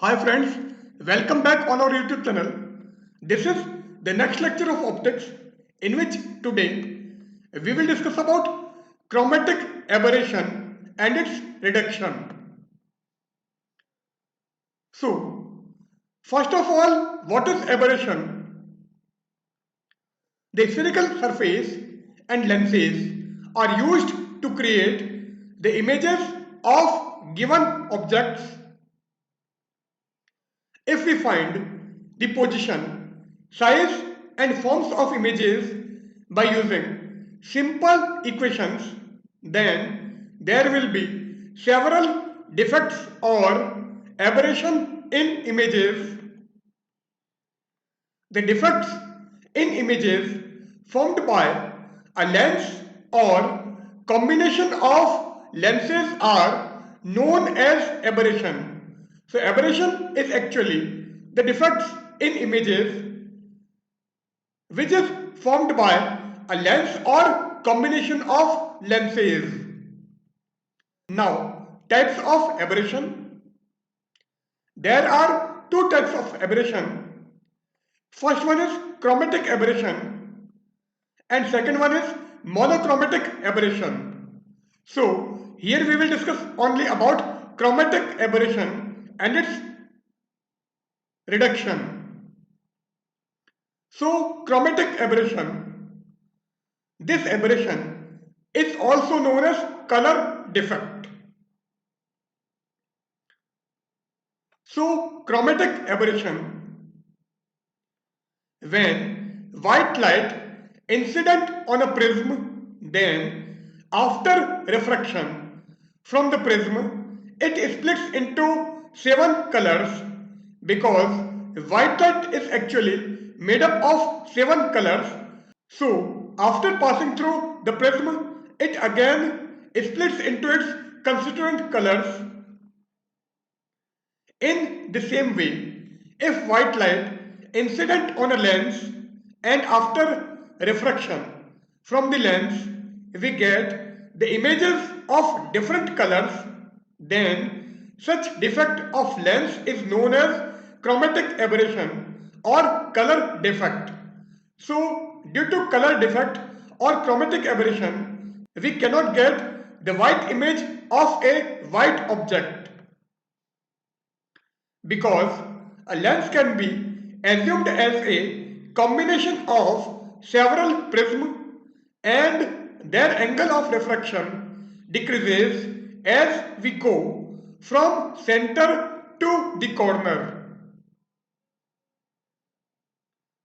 Hi friends, welcome back on our YouTube channel. This is the next lecture of optics in which today we will discuss about chromatic aberration and its reduction. So, first of all, what is aberration? The spherical surface and lenses are used to create the images of given objects. If we find the position, size and forms of images by using simple equations, then there will be several defects or aberration in images. The defects in images formed by a lens or combination of lenses are known as aberration. So aberration is actually the defects in images which is formed by a lens or combination of lenses. Now, types of aberration. There are two types of aberration. First one is chromatic aberration and second one is monochromatic aberration. So here we will discuss only about chromatic aberration and its reduction. So chromatic aberration, this aberration is also known as color defect. So chromatic aberration, when white light incident on a prism, then after refraction from the prism it splits into 7 colors because white light is actually made up of 7 colors. So after passing through the prism it again splits into its constituent colors. In the same way, if white light incident on a lens and after refraction from the lens we get the images of different colors, then such defect of lens is known as chromatic aberration or color defect. So due to color defect or chromatic aberration, we cannot get the white image of a white object because a lens can be assumed as a combination of several prisms and their angle of refraction decreases as we go from center to the corner.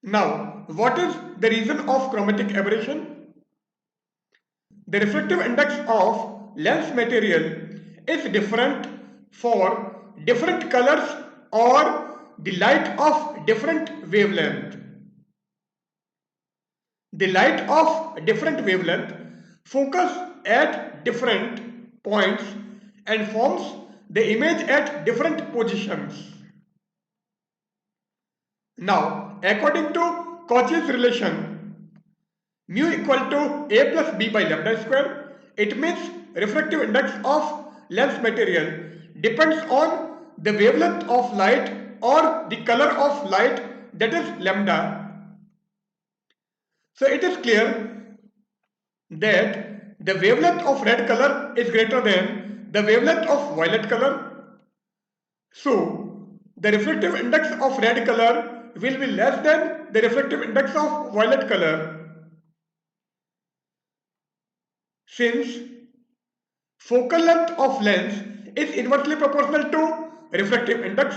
Now, what is the reason of chromatic aberration? The refractive index of lens material is different for different colors or the light of different wavelength. The light of different wavelength focus at different points and forms the image at different positions. Now, according to Cauchy's relation, mu equal to a plus b by lambda square, it means refractive index of lens material depends on the wavelength of light or the color of light, that is lambda. So it is clear that the wavelength of red color is greater than the wavelength of violet color. So the refractive index of red color will be less than the refractive index of violet color. Since focal length of lens is inversely proportional to refractive index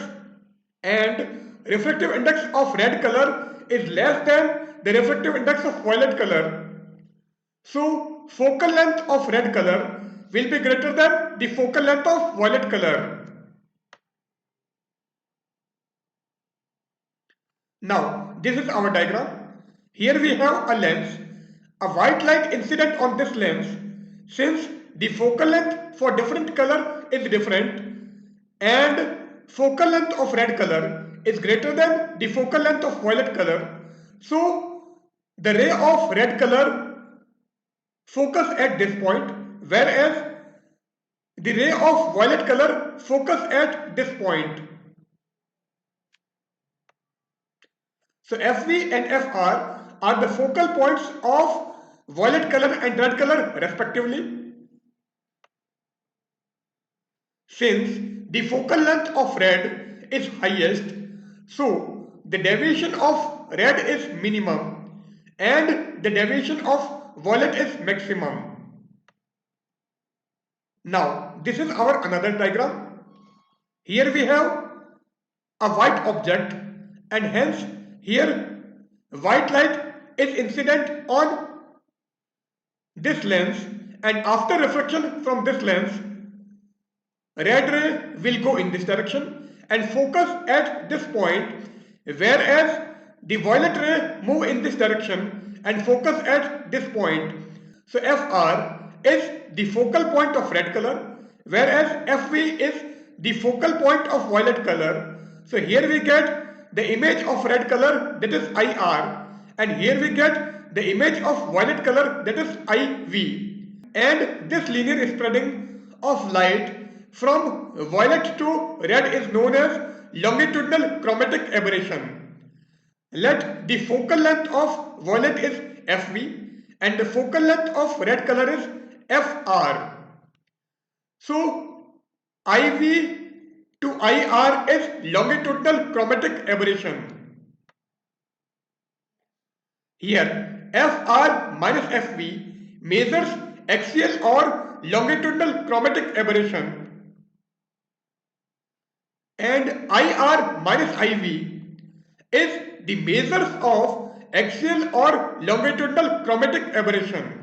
and refractive index of red color is less than the refractive index of violet color. So focal length of red color will be greater than the focal length of violet color. Now this is our diagram. Here we have a lens, a white light incident on this lens. Since the focal length for different color is different and focal length of red color is greater than the focal length of violet color, so the ray of red color focus at this point, whereas the ray of violet color focus at this point. So FV and FR are the focal points of violet color and red color respectively. Since the focal length of red is highest, so the deviation of red is minimum and the deviation of violet is maximum. Now this is our another diagram. Here we have a white object and hence here white light is incident on this lens, and after reflection from this lens red ray will go in this direction and focus at this point, whereas the violet ray move in this direction and focus at this point. So FR is the focal point of red color, whereas FV is the focal point of violet color. So here we get the image of red color, that is IR, and here we get the image of violet color, that is IV. And this linear spreading of light from violet to red is known as longitudinal chromatic aberration. Let the focal length of violet is FV and the focal length of red color is FR. So IV to IR is longitudinal chromatic aberration. Here FR minus FV measures axial or longitudinal chromatic aberration, and IR minus IV is the measures of axial or longitudinal chromatic aberration.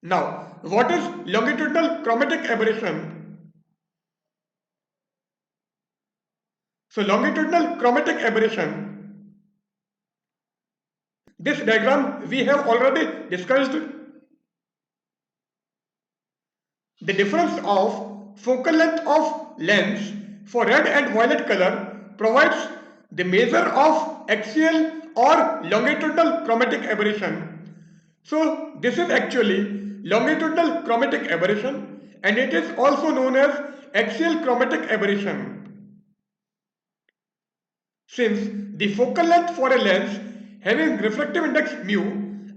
Now, what is longitudinal chromatic aberration? So, longitudinal chromatic aberration, this diagram we have already discussed. The difference of focal length of lens for red and violet color provides the measure of axial or longitudinal chromatic aberration. So this is actually longitudinal chromatic aberration, and it is also known as axial chromatic aberration. Since the focal length for a lens having refractive index mu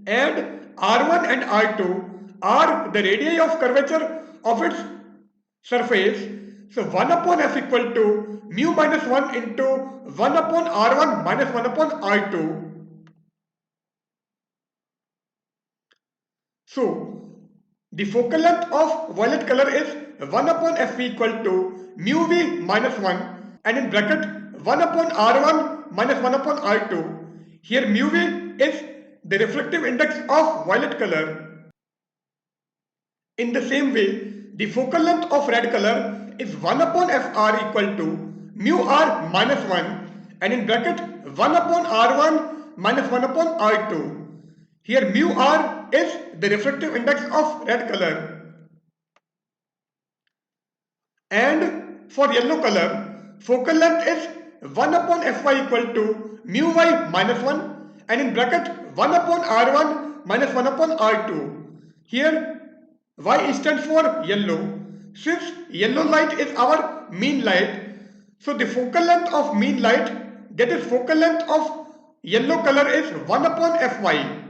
and R1 and R2 are the radii of curvature of its surface, so 1 upon f equal to mu minus 1 into 1 upon R1 minus 1 upon R2. So the focal length of violet color is 1 upon f equal to mu v minus 1, and in bracket 1 upon R1 minus 1 upon R2. Here mu v is the refractive index of violet color. In the same way, the focal length of red color is 1 upon Fr equal to mu r minus 1, and in bracket 1 upon R1 minus 1 upon R2. Here mu r is the refractive index of red color. And for yellow color, focal length is 1 upon Fy equal to mu y minus 1, and in bracket 1 upon R1 minus 1 upon R2. Here Y stands for yellow. Since yellow light is our mean light, so the focal length of mean light, that is focal length of yellow color, is 1 upon Fy.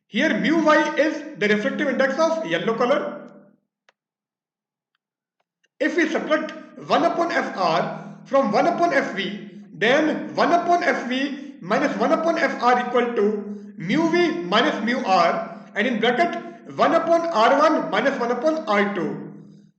Here mu y is the refractive index of yellow color. If we subtract 1 upon Fr from 1 upon Fv, then 1 upon Fv minus 1 upon Fr equal to mu v minus mu r, and in bracket 1 upon R1 minus 1 upon R2.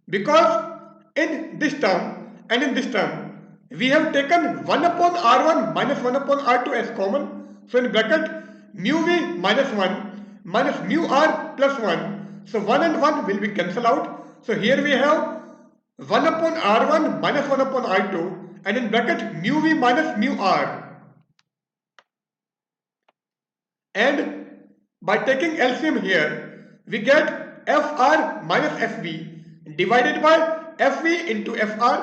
Because in this term and in this term we have taken 1 upon R1 minus 1 upon R2 as common. So in bracket mu v minus 1 minus mu r plus 1. So 1 and 1 will be cancelled out. So here we have 1 upon R1 minus 1 upon R2, and in bracket mu v minus mu r. And by taking LCM here, we get Fr minus Fv divided by Fv into Fr,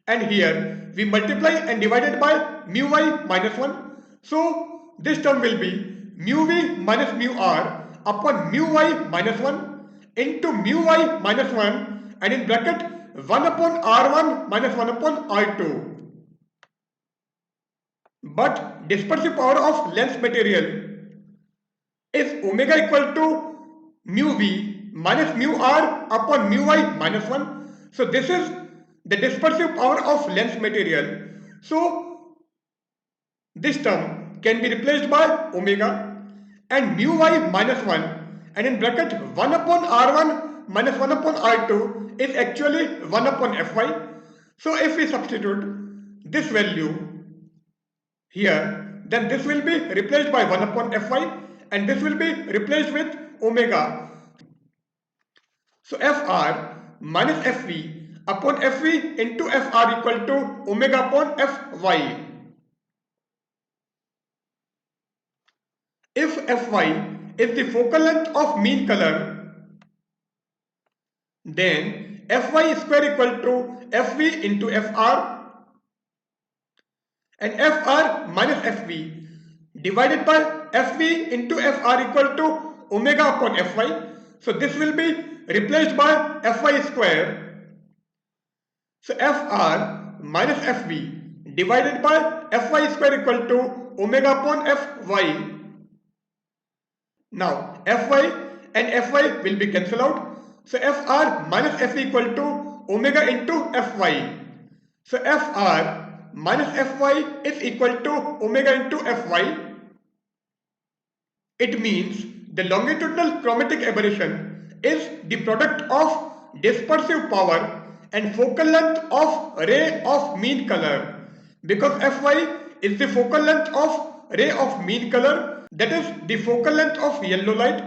and here we multiply and divided by mu y minus 1. So this term will be mu v minus mu r upon mu y minus 1 into mu y minus 1, and in bracket 1 upon R1 minus 1 upon R2. but dispersive power of lens material is omega equal to mu v minus mu r upon mu y minus 1. So this is the dispersive power of lens material. So this term can be replaced by omega and mu y minus 1, and in bracket 1 upon r1 minus 1 upon r2 is actually 1 upon fy. So if we substitute this value here, then this will be replaced by 1 upon fy and this will be replaced with omega. So fr minus fv upon fv into fr equal to omega upon fy. If fy is the focal length of mean color, then fy square equal to fv into fr, and fr minus fv divided by fv into fr equal to omega upon fy. So this will be replaced by fy square. So fr minus fv divided by fy square equal to omega upon fy. Now fy and fy will be cancelled out. So fr minus f equal to omega into fy. So fr minus fy is equal to omega into fy. It means the longitudinal chromatic aberration is the product of dispersive power and focal length of ray of mean color. Because fy is the focal length of ray of mean color, that is the focal length of yellow light,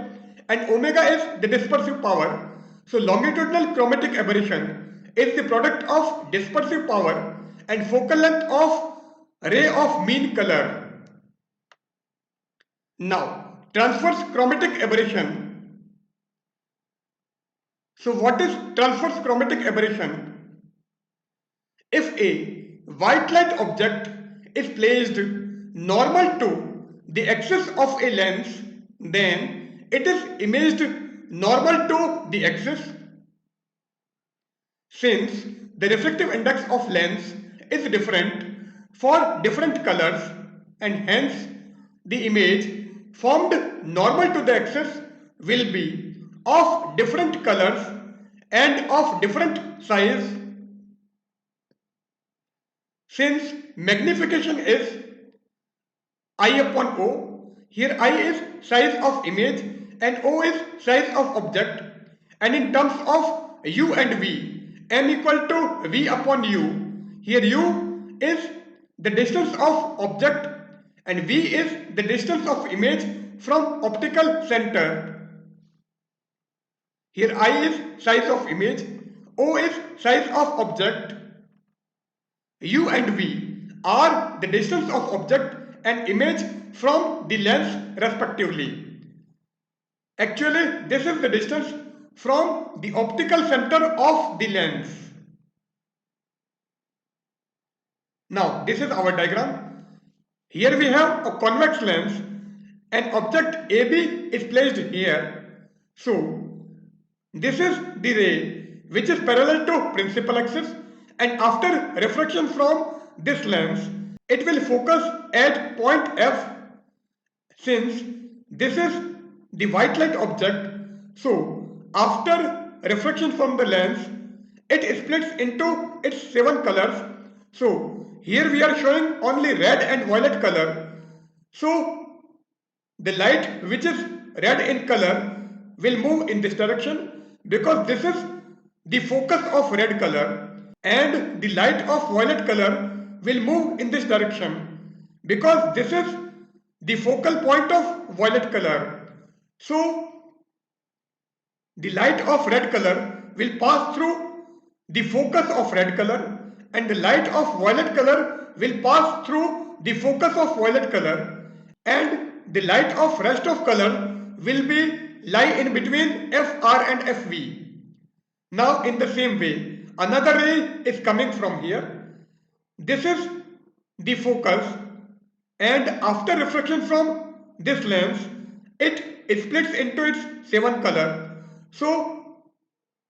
and omega is the dispersive power. So longitudinal chromatic aberration is the product of dispersive power and focal length of ray of mean color. Now, transverse chromatic aberration. So what is transverse chromatic aberration? If a white light object is placed normal to the axis of a lens, then it is imaged normal to the axis. Since the refractive index of lens is different for different colors, and hence the image formed normal to the axis will be of different colors and of different size. Since magnification is I upon O, here I is size of image and O is size of object, and in terms of U and V, M equal to V upon U, here U is the distance of object and V is the distance of image from optical center. Here I is size of image, O is size of object, U and V are the distance of object and image from the lens respectively. Actually, this is the distance from the optical center of the lens. Now, this is our diagram. Here we have a convex lens and object AB is placed here. So, this is the ray which is parallel to principal axis, and after refraction from this lens, it will focus at point F. Since this is the white light object, so after refraction from the lens, it splits into its 7 colors. So here we are showing only red and violet color. So the light which is red in color will move in this direction because this is the focus of red color, and the light of violet color will move in this direction because this is the focal point of violet color. So the light of red color will pass through the focus of red color, and the light of violet color will pass through the focus of violet color, and the light of rest of color will be lie in between FR and FV. Now in the same way, another ray is coming from here. This is the focus, and after refraction from this lens, it splits into its 7 color. So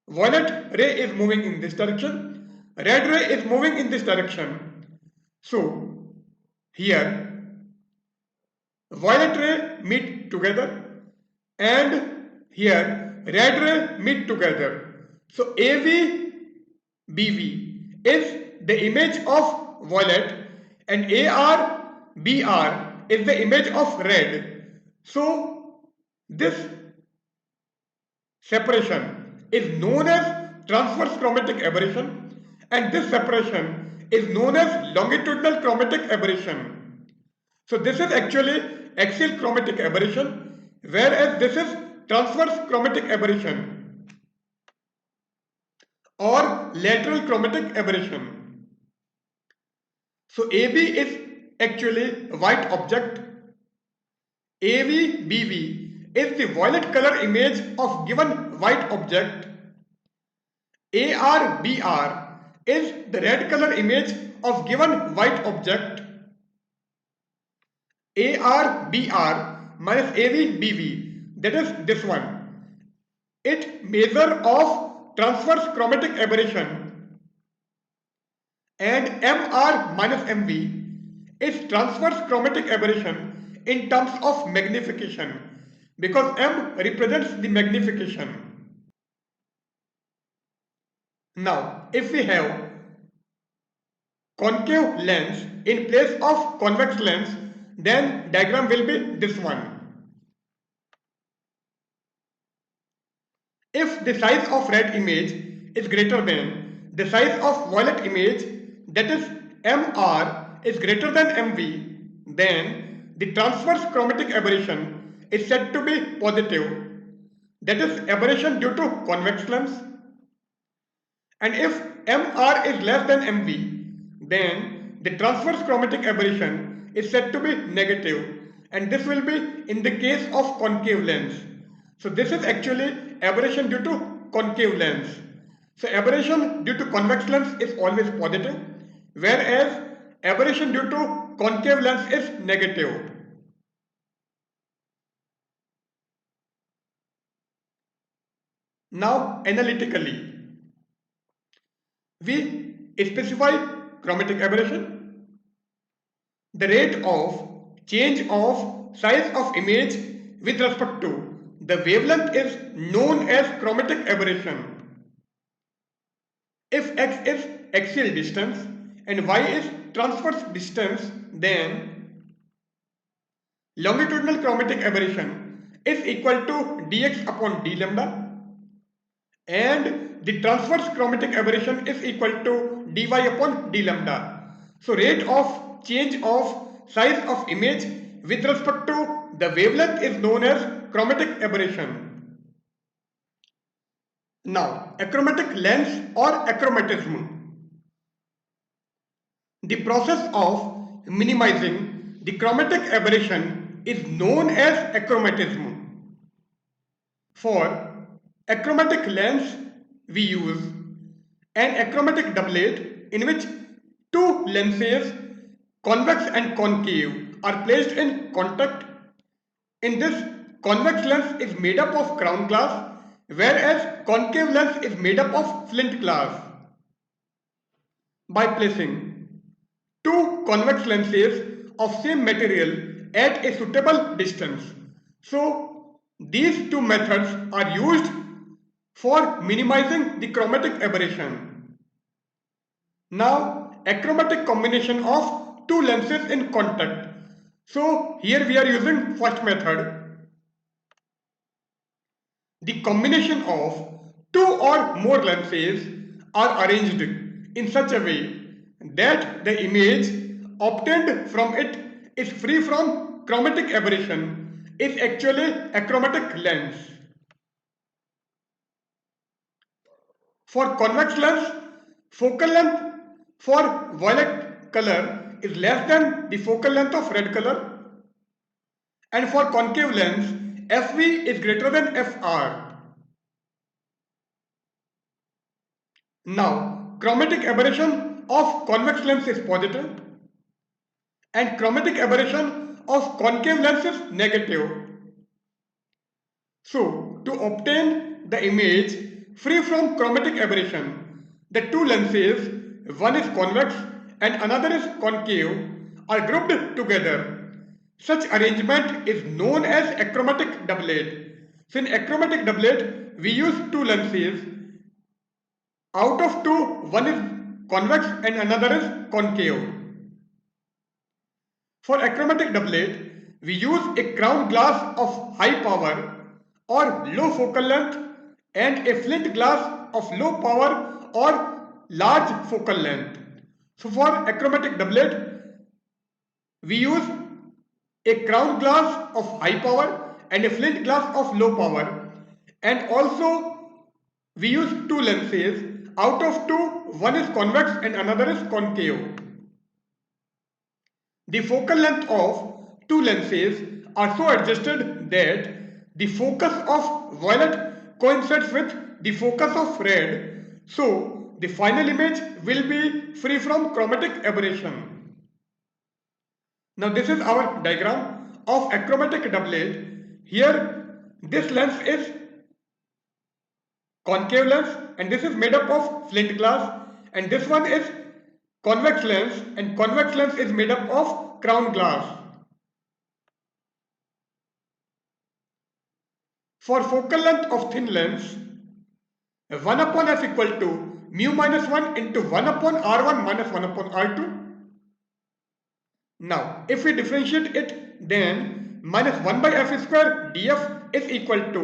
violet ray is moving in this direction, red ray is moving in this direction. So here violet ray meet together and here red ray meet together. So AVBV is the image of violet and ARBR is the image of red. So this separation is known as transverse chromatic aberration and this separation is known as longitudinal chromatic aberration. So this is actually axial chromatic aberration, whereas this is transverse chromatic aberration or lateral chromatic aberration. So AB is actually a white object. AVBV is the violet color image of given white object. ARBR is the red color image of given white object. ARBR minus AVBV, that is this one. It measure of transverse chromatic aberration, and MR minus MV is transverse chromatic aberration in terms of magnification because M represents the magnification. Now, if we have concave lens in place of convex lens, then diagram will be this one. If the size of red image is greater than the size of violet image, that is MR is greater than MV, then the transverse chromatic aberration is said to be positive, that is aberration due to convex lens. And if MR is less than MV, then the transverse chromatic aberration is said to be negative, and this will be in the case of concave lens. So this is actually aberration due to concave lens. So aberration due to convex lens is always positive, whereas aberration due to concave lens is negative. Now analytically, we specify chromatic aberration. The rate of change of size of image with respect to the wavelength is known as chromatic aberration. If x is axial distance and y is transverse distance, then longitudinal chromatic aberration is equal to dx upon d lambda, and the transverse chromatic aberration is equal to dy upon d lambda. So rate of change of size of image with respect to the wavelength is known as chromatic aberration. Now, achromatic lens or achromatism. The process of minimizing the chromatic aberration is known as achromatism. For achromatic lens, we use an achromatic doublet in which two lenses, convex and concave, are placed in contact. In this, convex lens is made up of crown glass, whereas concave lens is made up of flint glass. By placing two convex lenses of same material at a suitable distance. So, these two methods are used for minimizing the chromatic aberration. Now, achromatic combination of two lenses in contact. So, here we are using first method. The combination of two or more lenses are arranged in such a way that the image obtained from it is free from chromatic aberration is actually achromatic lens. For convex lens, focal length for violet color is less than the focal length of red color, and for concave lens, FV is greater than FR. Now, chromatic aberration of convex lens is positive and chromatic aberration of concave lens is negative. So, to obtain the image free from chromatic aberration, the two lenses, one is convex and another is concave, are grouped together. Such arrangement is known as achromatic doublet. So in achromatic doublet, we use two lenses. Out of two, one is convex and another is concave. For achromatic doublet, we use a crown glass of high power or low focal length and a flint glass of low power or large focal length. So for achromatic doublet, we use a crown glass of high power and a flint glass of low power, and also we use two lenses. Out of two, one is convex and another is concave. The focal length of two lenses are so adjusted that the focus of violet coincides with the focus of red, so the final image will be free from chromatic aberration. Now this is our diagram of achromatic doublet. Here this lens is concave lens and this is made up of flint glass, and this one is convex lens and convex lens is made up of crown glass. For focal length of thin lens, 1 upon f equal to mu minus 1 into 1 upon r1 minus 1 upon r2. Now, if we differentiate it, then minus 1 by f square df is equal to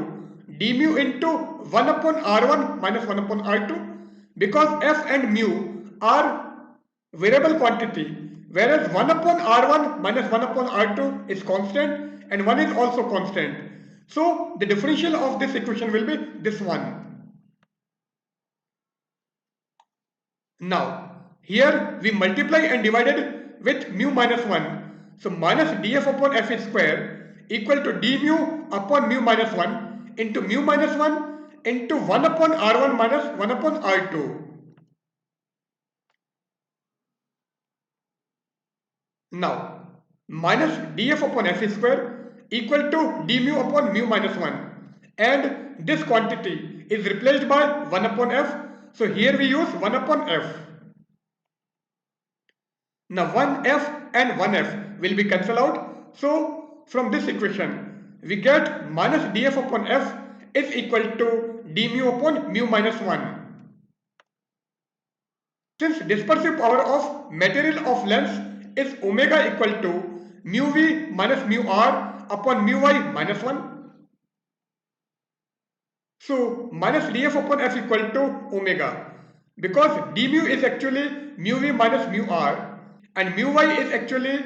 d mu into 1 upon r1 minus 1 upon r2, because f and mu are variable quantity, whereas 1 upon r1 minus 1 upon r2 is constant and 1 is also constant. So the differential of this equation will be this one. Now here we multiply and divided with mu minus 1. So minus df upon f square equal to d mu upon mu minus 1 into mu minus 1 into 1 upon r1 minus 1 upon r2. Now minus df upon f square equal to d mu upon mu minus 1, and this quantity is replaced by 1 upon f. So here we use 1 upon f. Now 1f and 1f will be cancelled out. So from this equation we get minus df upon f is equal to d mu upon mu minus 1. Since dispersive power of material of lens is omega equal to mu v minus mu r upon mu y minus 1. So minus df upon f equal to omega, because d mu is actually mu v minus mu r and mu y is actually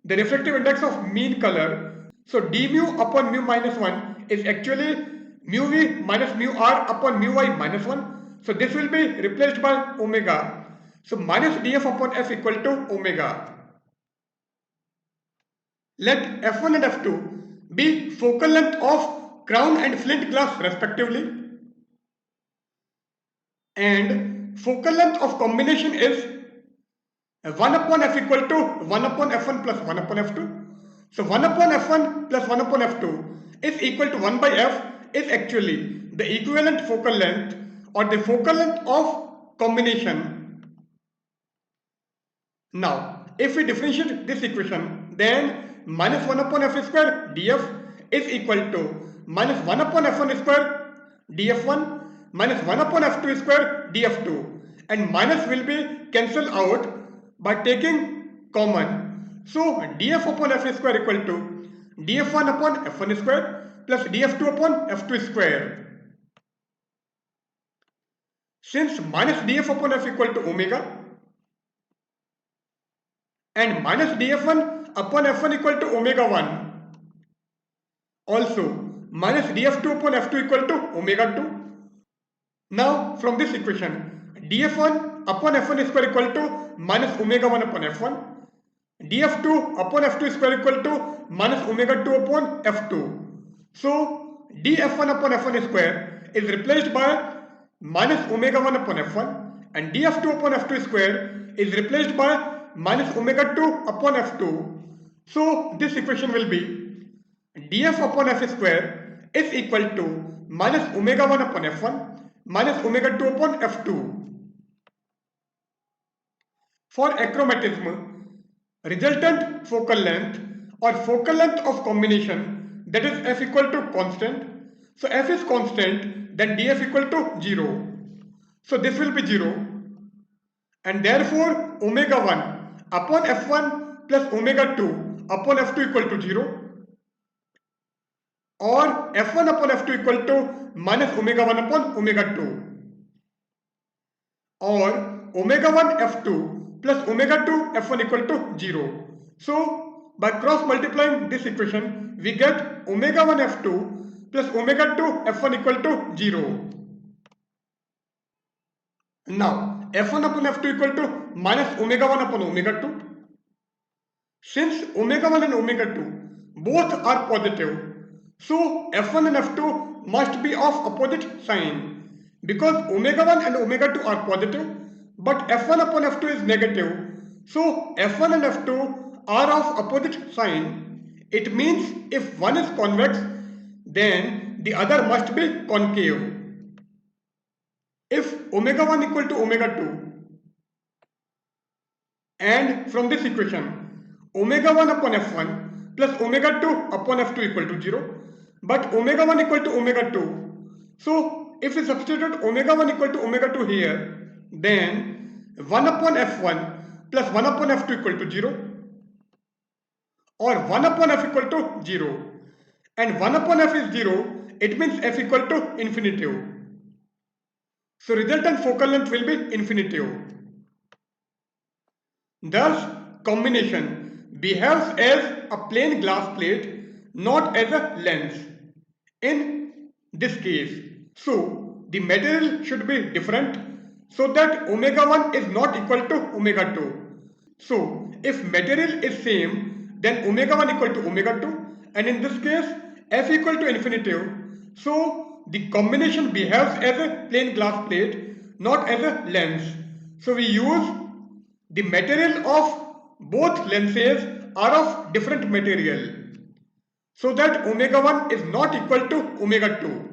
the refractive index of mean color. So d mu upon mu minus 1 is actually mu v minus mu r upon mu y minus 1. So this will be replaced by omega. So minus df upon f equal to omega. Let f1 and f2 be focal length of crown and flint glass respectively, and focal length of combination is 1 upon f equal to 1 upon f1 plus 1 upon f2. So 1 upon f1 plus 1 upon f2 is equal to 1 by f is actually the equivalent focal length or the focal length of combination. Now if we differentiate this equation, then minus 1 upon f square df is equal to minus 1 upon f1 square df1 minus 1 upon f2 square df2, and minus will be cancelled out by taking common. So df upon f square equal to df1 upon f1 square plus df2 upon f2 square. Since minus df upon f equal to omega and minus df1 upon f1 equal to omega 1, also minus df2 upon f2 equal to omega 2. Now from this equation, df1 upon f1 square equal to minus omega 1 upon f1, df2 upon f2 square equal to minus omega 2 upon f2. So df1 upon f1 square is replaced by minus omega 1 upon f1, and df2 upon f2 square is replaced by minus omega 2 upon f2. So this equation will be df upon f square is equal to minus omega 1 upon f1 minus omega 2 upon f2. For achromatism, resultant focal length or focal length of combination, that is f equal to constant. So f is constant, then df equal to 0. So this will be 0, and therefore omega 1 upon f1 plus omega 2 upon f2 equal to 0, or f1 upon f2 equal to minus omega 1 upon omega 2, or omega 1 f2 plus omega 2 f1 equal to 0. So by cross multiplying this equation, we get omega 1 f2 plus omega 2 f1 equal to 0. Now f1 upon f2 equal to minus omega 1 upon omega 2. Since omega 1 and omega 2 both are positive, so f1 and f2 must be of opposite sign, because omega 1 and omega 2 are positive but f1 upon f2 is negative. So f1 and f2 are of opposite sign. It means if one is convex, then the other must be concave. If omega 1 equal to omega 2, and from this equation omega 1 upon f1 plus omega 2 upon f2 equal to 0, but omega 1 equal to omega 2. So if we substitute omega 1 equal to omega 2 here, then 1 upon f1 plus 1 upon f2 equal to 0, or 1 upon f equal to 0, and 1 upon f is 0, it means f equal to infinitive. So resultant focal length will be infinitive. Thus, combination behaves as a plain glass plate, not as a lens in this case. So, the material should be different so that omega 1 is not equal to omega 2. So, if material is same, then omega 1 equal to omega 2, and in this case f equal to infinitive. So, the combination behaves as a plain glass plate, not as a lens. So, we use the material of both lenses are of different material, so that omega 1 is not equal to omega 2.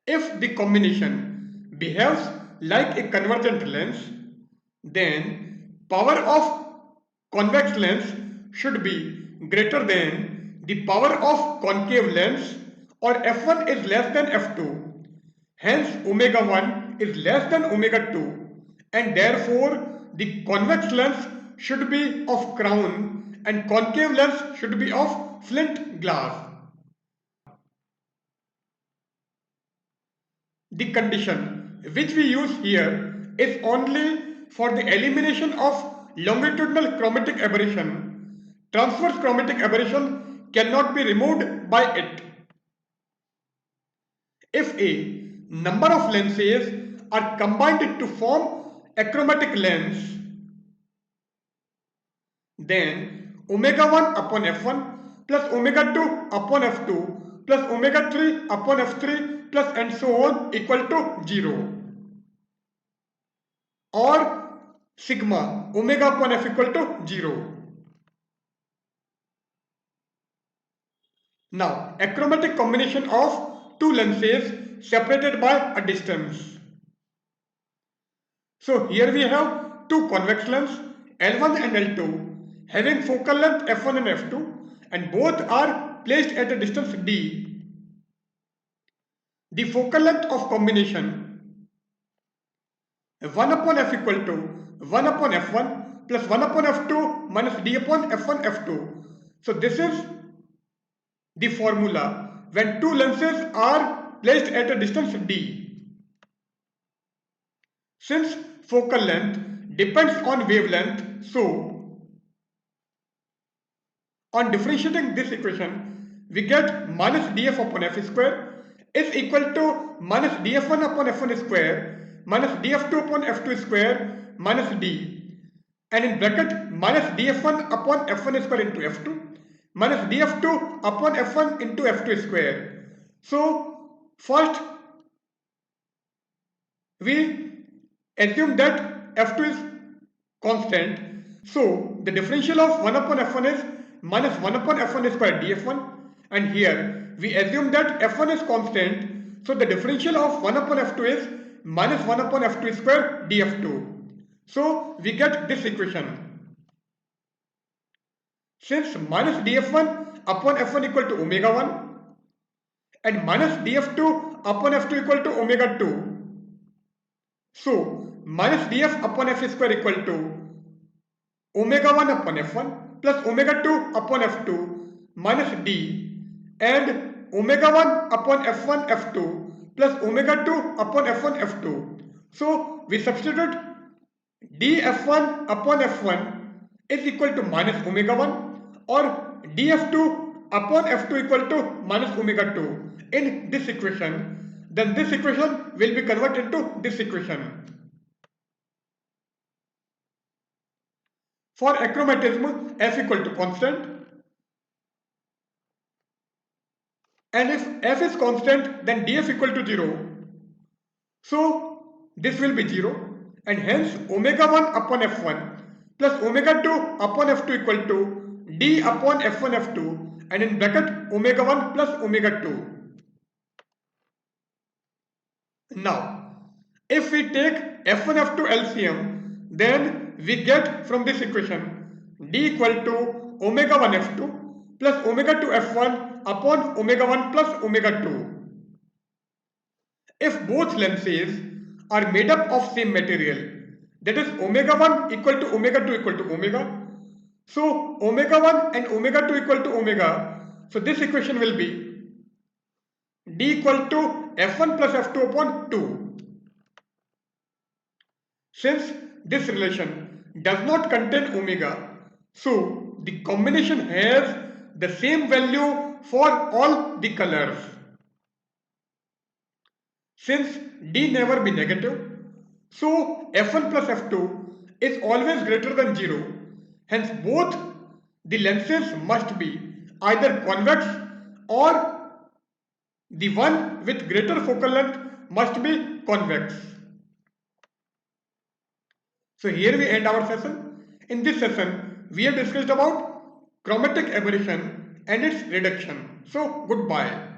If the combination behaves like a convergent lens, then power of convex lens should be greater than the power of concave lens, or f1 is less than f2. Hence omega 1 is less than omega 2, and therefore the convex lens should be of crown and concave lens should be of flint glass. The condition which we use here is only for the elimination of longitudinal chromatic aberration. Transverse chromatic aberration cannot be removed by it. If a number of lenses are combined to form achromatic lens, then omega 1 upon f1 plus omega 2 upon f2 plus omega 3 upon f3 plus and so on equal to 0, or sigma omega upon f equal to 0. Now, achromatic combination of two lenses separated by a distance. So here we have two convex lens L1 and L2 having focal length f1 and f2, and both are placed at a distance d. The focal length of combination 1 upon f equal to 1 upon f1 plus 1 upon f2 minus d upon f1 f2. So this is the formula when two lenses are placed at a distance d. Since focal length depends on wavelength, so on differentiating this equation, we get minus df upon f square is equal to minus df1 upon f1 square minus df2 upon f2 square minus d, and in bracket minus df1 upon f1 square into f2 minus df2 upon f1 into f2 square. So first we assume that f2 is constant. So the differential of 1 upon f1 is minus 1 upon f1 square df1, and here we assume that f1 is constant. So the differential of 1 upon f2 is minus 1 upon f2 square df2. So we get this equation. Since minus df1 upon f1 equal to omega 1 and minus df2 upon f2 equal to omega 2, so minus df upon f square equal to omega 1 upon f1 plus omega 2 upon f2 minus d and omega 1 upon f1 f2 plus omega 2 upon f1 f2. So we substitute df1 upon f1 is equal to minus omega 1 or df2 upon f2 equal to minus omega 2 in this equation, then this equation will be converted into this equation. For achromatism, f equal to constant, and if f is constant, then df equal to 0. So this will be 0, and hence omega 1 upon f1 plus omega 2 upon f2 equal to d upon f1 f2 and in bracket omega 1 plus omega 2. Now, if we take f1 f2 LCM, then we get from this equation d equal to omega 1 f2 plus omega 2 f1 upon omega 1 plus omega 2. If both lenses are made up of same material, that is omega 1 equal to omega 2 equal to omega, so omega 1 and omega 2 equal to omega, so this equation will be d equal to f1 plus f2 upon 2. Since this relation does not contain omega, so the combination has the same value for all the colors. Since d never be negative, so f1 plus f2 is always greater than 0. Hence both the lenses must be either convex or the one with greater focal length must be convex. So here we end our session. In this session, we have discussed about chromatic aberration and its reduction. So goodbye.